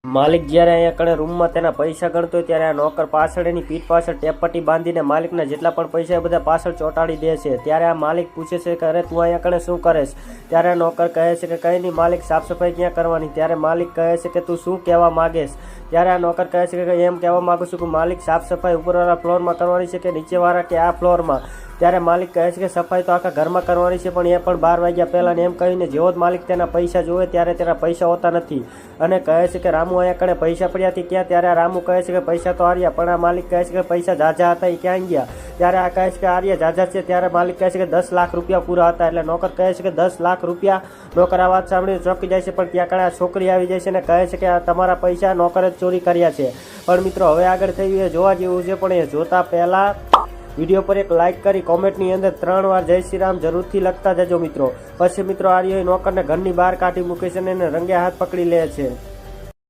માલિક જ્યારે અહીંયા કણે રૂમમાં તેના પૈસા ગણતો હોય ત્યારે આ નોકર પાછળ એની પીઠ પાછળ ટેપપટ્ટી બાંધીને માલિકના જેટલા પણ પૈસા એ બધા પાછળ ચોંટાડી દે છે। ત્યારે આ માલિક પૂછે છે કે અરે તું અહીંયા કણે શું કરેશ? ત્યારે આ નોકર કહે છે કે કંઈ નહીં માલિક, સાફ સફાઈ ક્યાં કરવાની? ત્યારે માલિક કહે છે કે તું શું કહેવા માગેશ? ત્યારે આ નોકર કહે છે કે એમ કહેવા માગું છું કે માલિક સાફ સફાઈ ઉપરવાળા ફ્લોરમાં કરવાની છે કે નીચેવાળા કે આ ફ્લોરમાં? ત્યારે માલિક કહે છે કે સફાઈ તો આખા ઘરમાં કરવાની છે, પણ એ પણ 12 વાગ્યા પહેલાં ને એમ કહીને જેવો જ માલિક તેના પૈસા જોવે ત્યારે તેના પૈસા હોતા નથી અને કહે છે કે રામુ અહીંયા કણે પૈસા પડ્યા હતી ક્યાં? ત્યારે આ રામુ કહે છે કે પૈસા તો આર્યા, પણ આ માલિક કહે છે કે પૈસા ઝાઝા હતા એ ક્યાં ગયા? ત્યારે આ કહે છે કે આર્યા ઝાઝા છે। ત્યારે માલિક કહે છે કે 10 લાખ રૂપિયા પૂરા હતા। એટલે નોકર કહે છે કે 10 લાખ રૂપિયા? નોકર આ વાત સાંભળીને ચોંકી જાય છે, પણ ત્યાં કણે આ છોકરી આવી જાય છે અને કહે છે કે આ તમારા પૈસા નોકરે જ ચોરી કર્યા છે। પણ મિત્રો હવે આગળ થયું એ જોવા જેવું છે, પણ એ જોતા પહેલાં વિડીયો પર એક લાઇક કરી કોમેન્ટની અંદર 3 વાર જય શ્રી રામ જરૂરથી લખતા જજો મિત્રો। પછી મિત્રો આર્યો નોકરને ઘરની બહાર કાઢી મૂકે છે અને એને રંગે હાથ પકડી લે છે।